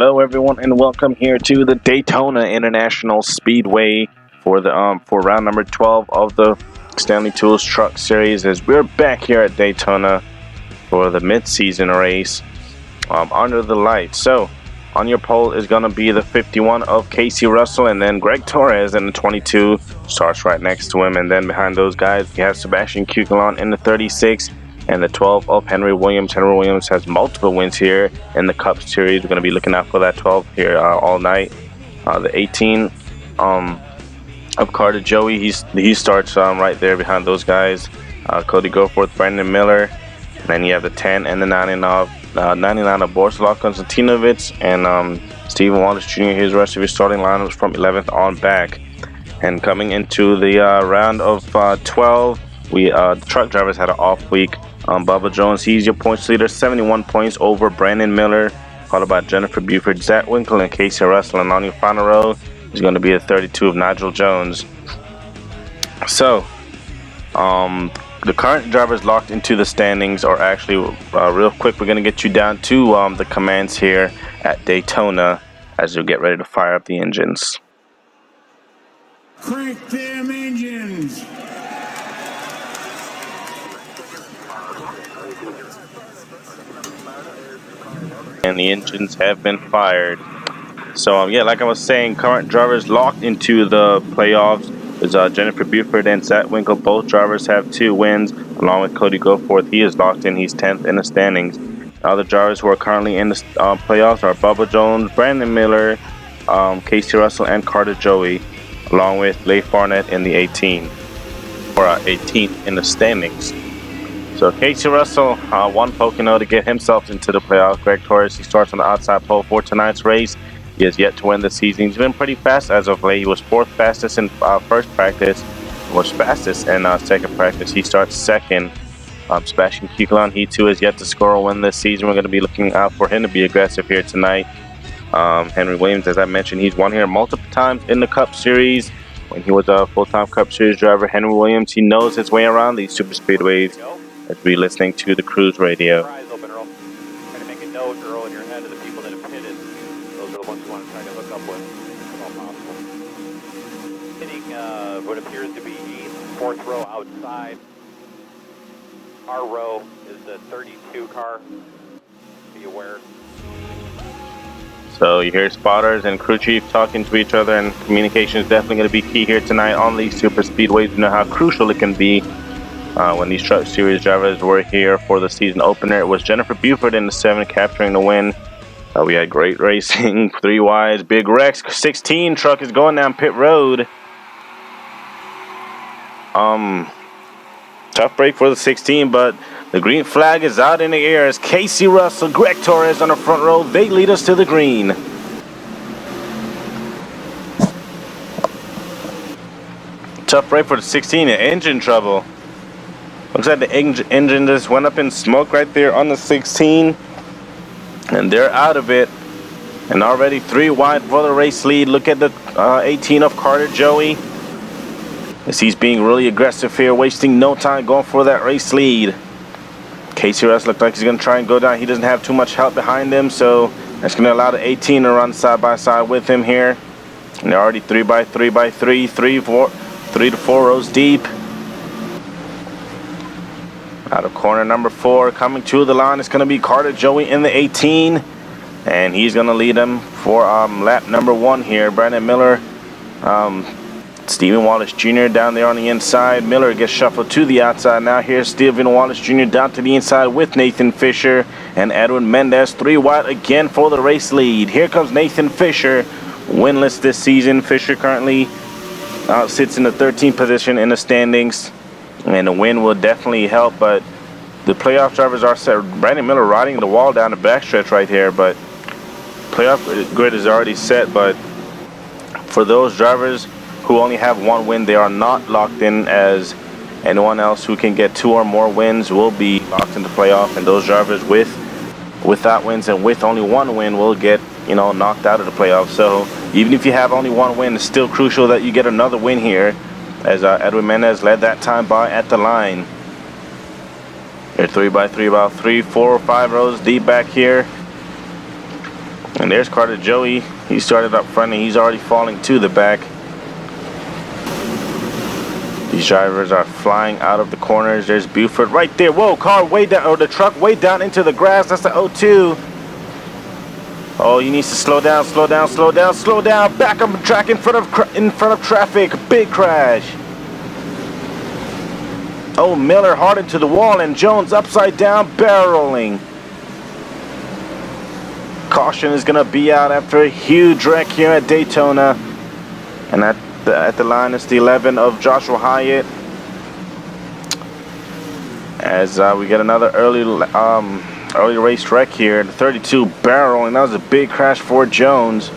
Hello, everyone, and welcome here to the Daytona International Speedway for the for round number 12 of the Stanley Tools Truck Series. As we're back here at Daytona for the mid-season race under the lights. So, on your pole is going to be the 51 of Casey Russell, and then Greg Torres in the 22 starts right next to him. And then behind those guys, we have Sebastian Kugelon in the 36. And the 12 of Henry Williams. Henry Williams has multiple wins here in the Cup Series. We're going to be looking out for that 12 here all night. The 18 of Carter Joey, he starts right there behind those guys. Cody Goforth, Brandon Miller. And then you have the 10 and the 99 of Borislav Konstantinovic. And Stephen Wallace Jr., his rest of his starting lineups from 11th on back. And coming into the round of 12, the truck drivers had an off week. Bubba Jones, he's your points leader, 71 points over Brandon Miller, followed by Jennifer Buford, Zach Winkle, and Casey Russell. And on your final row is going to be the 32 of Nigel Jones. So, the current drivers locked into the standings are actually real quick. We're going to get you down to the commands here at Daytona as you get ready to fire up the engines. Crank them engines! And the engines have been fired. So yeah, like I was saying, current drivers locked into the playoffs is Jennifer Buford and Zach Winkle. Both drivers have 2 wins, along with Cody Goforth. He is locked in. He's 10th in the standings. Other drivers who are currently in the playoffs are Bubba Jones, Brandon Miller, Casey Russell, and Carter Joey, along with Leif Barnett in the 18th in the standings. So Casey Russell won Pocono to get himself into the playoffs. Greg Torres, he starts on the outside pole for tonight's race. He has yet to win the season. He's been pretty fast as of late. He was 4th fastest in first practice, was fastest in second practice. He starts second. Sebastian Kugelon, he too has yet to score a win this season. We're going to be looking out for him to be aggressive here tonight. Henry Williams, as I mentioned, he's won here multiple times in the Cup Series. When he was a full-time Cup Series driver, Henry Williams, he knows his way around these super speedways. As we're listening to the cruise radio. Eyes open, Earl. Try to make a note, Earl, in your head of the people that have pitted. Those are the ones you want to try to hook up with, if all possible. Hitting what appears to be 4th row outside. Our row is the 32 car. Be aware. So you hear spotters and crew chief talking to each other, and communication is definitely going to be key here tonight on these super speedways. You know how crucial it can be. When these truck series drivers were here for the season opener, it was Jennifer Buford in the 7 capturing the win. We had great racing, 3 wides, Big Rex 16 truck is going down pit road. Tough break for the 16, but the green flag is out in the air as Casey Russell, Greg Torres on the front row. They lead us to the green. Tough break for the 16, engine trouble. Looks like the engine just went up in smoke right there on the 16. And they're out of it. And already 3 wide for the race lead. Look at the 18 of Carter Joey. As he's being really aggressive here, wasting no time going for that race lead. Casey Russell looks like he's going to try and go down. He doesn't have too much help behind him, so that's going to allow the 18 to run side by side with him here. And they're already 3 by 3 by 3, 3 to 4 rows deep. Out of corner number 4, coming to the line, it's going to be Carter Joey in the 18. And he's going to lead them for lap number 1 here. Brandon Miller, Stephen Wallace Jr. down there on the inside. Miller gets shuffled to the outside. Now here's Stephen Wallace Jr. down to the inside with Nathan Fisher and Edwin Mendez. 3 wide again for the race lead. Here comes Nathan Fisher, winless this season. Fisher currently sits in the 13th position in the standings. And the win will definitely help, but the playoff drivers are set. Brandon Miller riding the wall down the backstretch right here, but playoff grid is already set. But for those drivers who only have 1 win, they are not locked in, as anyone else who can get 2 or more wins will be locked into playoff. And those drivers without wins and with only 1 win will get, knocked out of the playoffs. So even if you have only 1 win, it's still crucial that you get another win here, as Edwin Mendez led that time by at the line. They're 3 by 3, about 3, 4, or 5 rows deep back here. And there's Carter Joey. He started up front and he's already falling to the back. These drivers are flying out of the corners. There's Buford right there. Whoa, car way down, or the truck way down into the grass. That's the 02. Oh, he needs to slow down, slow down, slow down, slow down. Back up the track in front of traffic. Big crash. Oh, Miller hard into the wall and Jones upside down barreling. Caution is going to be out after a huge wreck here at Daytona. And at the line is the 11 of Joshua Hyatt. As we get another early race wreck here. The 32 barreling. That was a big crash for Jones.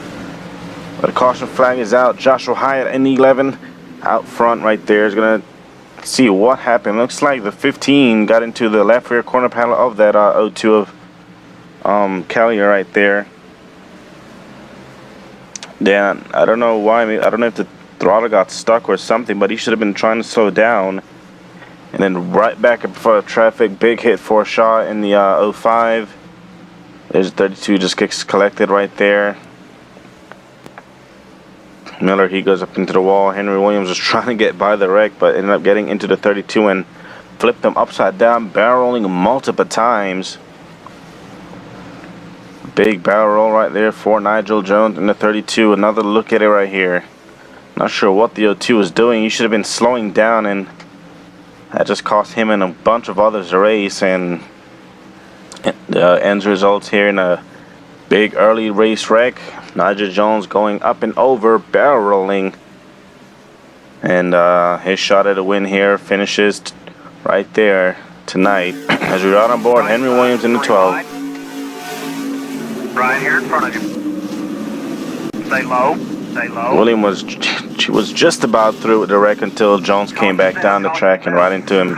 But the caution flag is out. Joshua Hyatt in the 11 out front right there is going to see what happened. Looks like the 15 got into the left rear corner panel of that 02 of Callier right there. Yeah, I don't know why. I don't know if the throttle got stuck or something, but he should have been trying to slow down. And then right back in front of traffic, big hit for a shot in the 05. There's 32 just gets collected right there. Miller, he goes up into the wall. Henry Williams was trying to get by the wreck, but ended up getting into the 32 and flipped him upside down, barreling multiple times. Big barrel roll right there for Nigel Jones in the 32. Another look at it right here. Not sure what the 02 was doing. He should have been slowing down, and that just cost him and a bunch of others a race. And the ends results here in a big early race wreck. Nigel Jones going up and over, barreling. And his shot at a win here finishes right there tonight. As we ride on board, Henry Williams in the 12. Right here in front of you. Stay low. Stay low. William was just about through with the wreck until Jones came back down the track and right into him.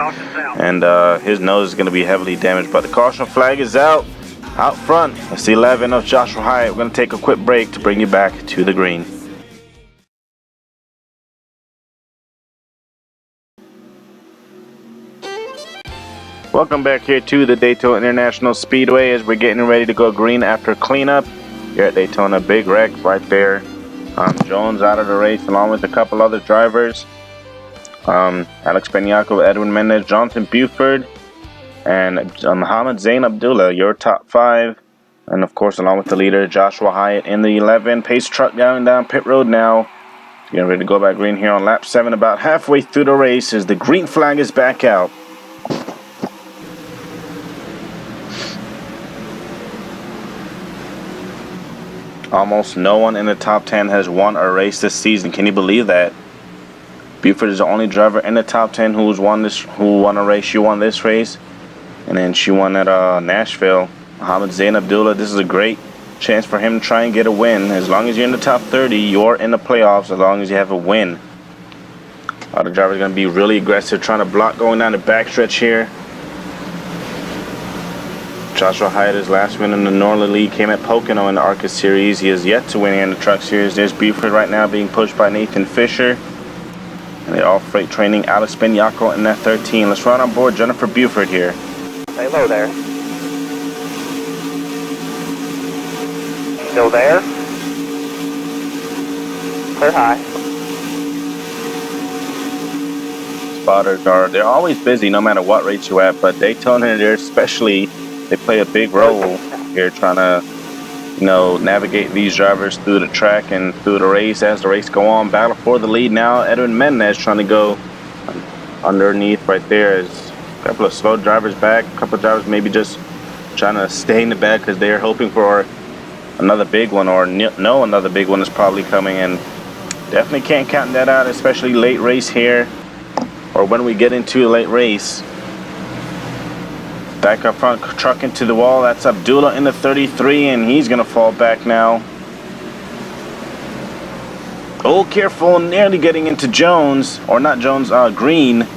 And his nose is going to be heavily damaged. But the caution flag is out front. It's the 11 of Joshua Hyatt. We're going to take a quick break to bring you back to the green. Welcome back here to the Daytona International Speedway as we're getting ready to go green after cleanup. Here at Daytona, big wreck right there. Jones out of the race along with a couple other drivers. Alex Benyako, Edwin Mendez, Jonathan Buford, and Muhammad Zain Abdullah, your top 5. And of course, along with the leader, Joshua Hyatt in the 11. Pace truck going down pit road now. Getting ready to go back green here on lap 7, about halfway through the race as the green flag is back out. Almost no one in the top 10 has won a race this season. Can you believe that? Buford is the only driver in the top 10 who won a race. She won this race, and then she won at Nashville. Muhammad Zain Abdullah, this is a great chance for him to try and get a win. As long as you're in the top 30, you're in the playoffs as long as you have a win. A lot of drivers are going to be really aggressive, trying to block going down the backstretch here. Joshua Hyatt, his last win in the NORLA League came at Pocono in the ARCA Series. He has yet to win here in the Truck Series. There's Buford right now being pushed by Nathan Fisher. And they're all freight training Alex Benyako in that 13. Let's run on board Jennifer Buford here. Stay low there. Still there. Clear high. Spotters they're always busy no matter what race you're at, but Daytona, they play a big role here trying to, navigate these drivers through the track and through the race as the race go on. Battle for the lead now. Edwin Mendez trying to go underneath right there. As a couple of slow drivers back, a couple of drivers maybe just trying to stay in the back because they're hoping for another big one, or no, another big one is probably coming, and definitely can't count that out, especially late race here, or when we get into a late race. Back up front, truck into the wall. That's Abdullah in the 33, and he's going to fall back now. Oh, careful, nearly getting into Jones, or not Jones, Green.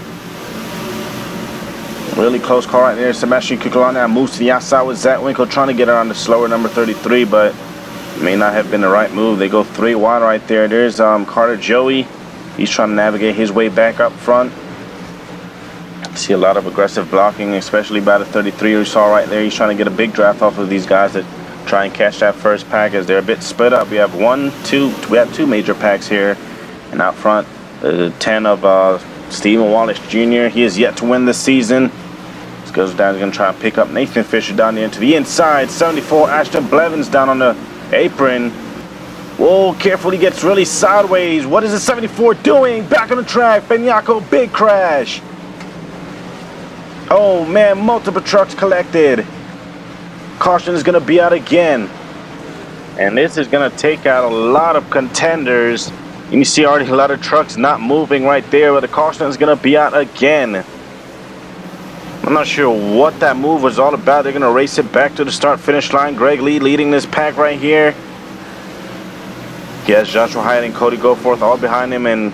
Really close call right there. Sebastian Kukulana moves to the outside with Zach Winkle trying to get around the slower number 33, but may not have been the right move. They go 3 wide right there. There's Carter Joey. He's trying to navigate his way back up front. See a lot of aggressive blocking, especially by the 33 we saw right there. He's trying to get a big draft off of these guys that try and catch that first pack as they're a bit split up. We have two major packs here, and out front, the 10 of Stephen Wallace Jr. He is yet to win this season. This goes down. He's going to try and pick up Nathan Fisher down there to the inside. 74 Ashton Blevins down on the apron. Whoa, careful, he gets really sideways. What is the 74 doing? Back on the track. Benyako, big crash. Oh man, multiple trucks collected. Caution is going to be out again. And this is going to take out a lot of contenders. You can see already a lot of trucks not moving right there, but the caution is going to be out again. I'm not sure what that move was all about. They're going to race it back to the start-finish line. Greg Lee leading this pack right here. He has Joshua Hyatt and Cody Goforth all behind him, and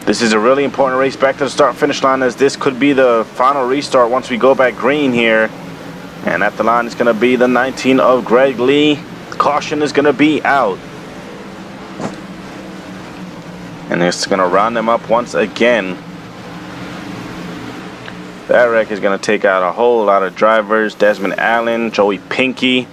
this is a really important race back to the start-finish line, as this could be the final restart once we go back green here. And at the line is going to be the 19 of Greg Lee. Caution is going to be out. And it's going to round them up once again. That wreck is going to take out a whole lot of drivers. Desmond Allen, Joey Pinky,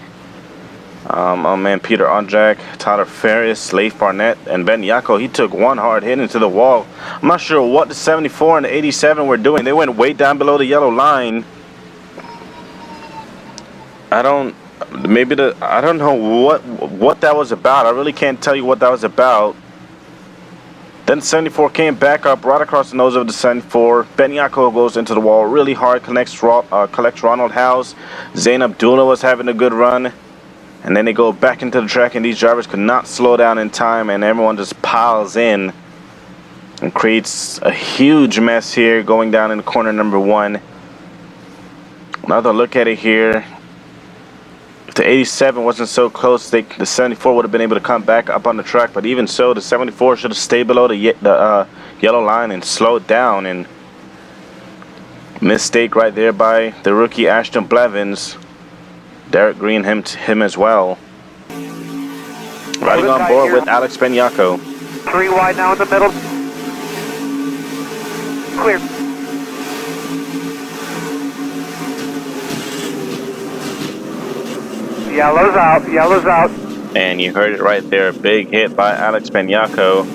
oh man, Peter Ondrack, Tyler Ferris, Leif Barnett, and Ben Yako. He took one hard hit into the wall. I'm not sure what the 74 and the 87 were doing. They went way down below the yellow line. I don't know what that was about. I really can't tell you what that was about. Then 74 came back up right across the nose of the 74. Ben Yako goes into the wall really hard, collects Ronald House. Zayn Abdullah was having a good run. And then they go back into the track, and these drivers could not slow down in time, and everyone just piles in and creates a huge mess here going down in corner number 1. Another look at it here. If the 87 wasn't so close, the 74 would have been able to come back up on the track, but even so, the 74 should have stayed below the yellow line and slowed down. And mistake right there by the rookie Ashton Blevins. Derek Green, him as well. Riding on board with Alex Benyako. 3 wide now in the middle. Clear. Yellow's out, yellow's out. And you heard it right there. Big hit by Alex Benyako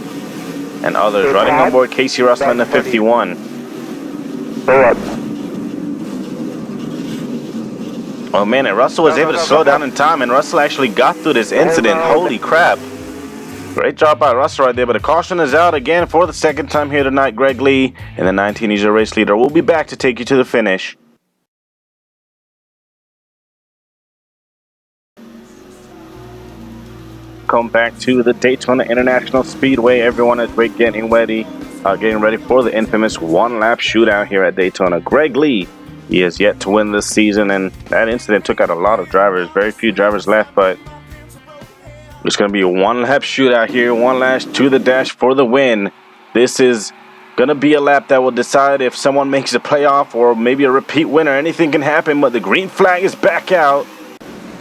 and others. Riding on board Casey Russell in the 51. Go up. Oh man, and Russell was able to slow down in time, and Russell actually got through this incident. Holy crap. Great job by Russell right there, but the caution is out again for the second time here tonight. Greg Lee in the 19, he's your race leader. We'll be back to take you to the finish. Come back to the Daytona International Speedway. Everyone is getting ready for the infamous one-lap shootout here at Daytona. Greg Lee, he has yet to win this season, and that incident took out a lot of drivers. Very few drivers left, but it's going to be a one-lap shootout here. One last to the dash for the win. This is going to be a lap that will decide if someone makes a playoff or maybe a repeat winner. Anything can happen, but the green flag is back out.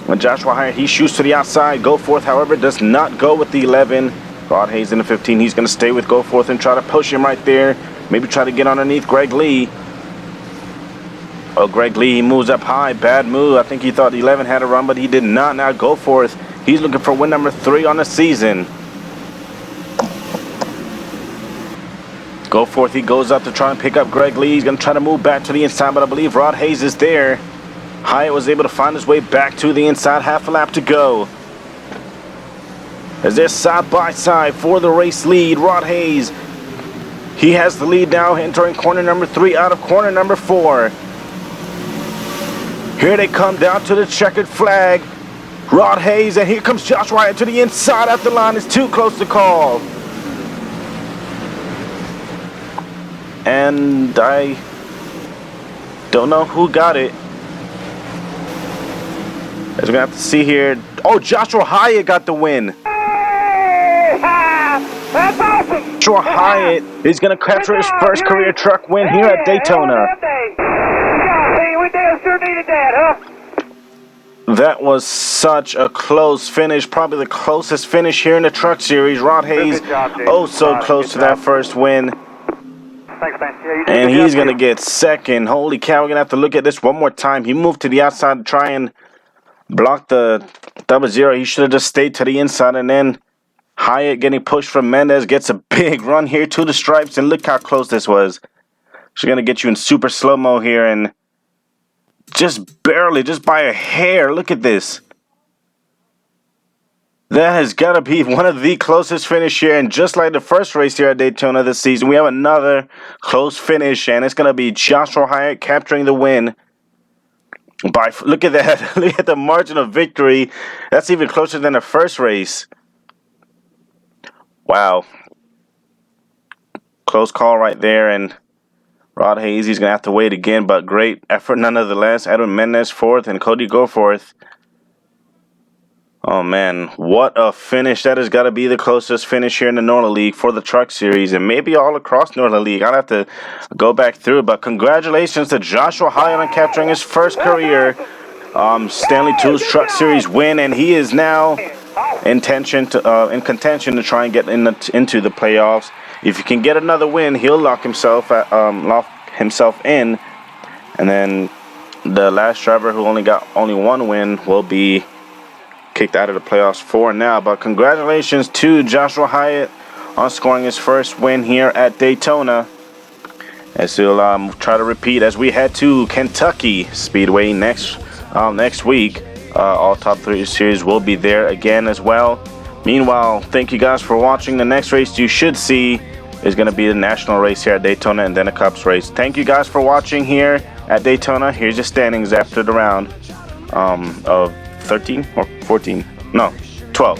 When Joshua Hyatt, he shoots to the outside. Goforth, however, does not go with the 11. Rod Hayes in the 15. He's going to stay with Goforth and try to push him right there. Maybe try to get underneath Greg Lee. Oh, Greg Lee, he moves up high. Bad move. I think he thought the 11 had a run, but he did not. Now Goforth, he's looking for win number 3 on the season. Goforth, he goes up to try and pick up Greg Lee. He's going to try to move back to the inside, but I believe Rod Hayes is there. Hyatt was able to find his way back to the inside. Half a lap to go. As they're side by side for the race lead. Rod Hayes, he has the lead now, entering corner number 3 out of corner number 4. Here they come down to the checkered flag. Rod Hayes, and here comes Josh Hyatt to the inside at the line. It's too close to call. And I don't know who got it. As we're going to have to see here. Oh, Joshua Hyatt got the win. That's awesome. Joshua Hyatt is going to capture his first career truck win here at Daytona. We damn sure needed that, huh? That was such a close finish. Probably the closest finish here in the truck series. Rod Hayes, oh so close to that first win. Thanks, man. Yeah, and he's going to get second. Holy cow, we're going to have to look at this one more time. He moved to the outside to try and blocked the 00. He should have just stayed to the inside, and then Hyatt getting pushed from Mendez gets a big run here to the stripes, and look how close this was. She's going to get you in super slow-mo here, and just barely, just by a hair. Look at this. That has got to be one of the closest finish here, and just like the first race here at Daytona this season, we have another close finish, and it's going to be Joshua Hyatt capturing the win. Look at that. Look at the margin of victory. That's even closer than the first race. Wow. Close call right there, and Rod Hazy's going to have to wait again, but great effort nonetheless. Edwin Mendez fourth, and Cody Goforth. Oh, man, what a finish. That has got to be the closest finish here in the NORLA League for the Truck Series, and maybe all across NORLA League. I'll have to go back through it, but congratulations to Joshua Hyatt on capturing his first career Stanley Tools Truck Series win, and he is now in contention to try and get into the playoffs. If he can get another win, he'll lock himself in, and then the last driver who only got one win will be kicked out of the playoffs for now. But congratulations to Joshua Hyatt on scoring his first win here at Daytona, as he'll try to repeat as we head to Kentucky Speedway next week. All top 3 series will be there again as well. Meanwhile, thank you guys for watching. The next race you should see is going to be the national race here at Daytona, and then a Cups race. Thank you guys for watching here at Daytona. Here's your standings after the round of 13 or 14, no, 12.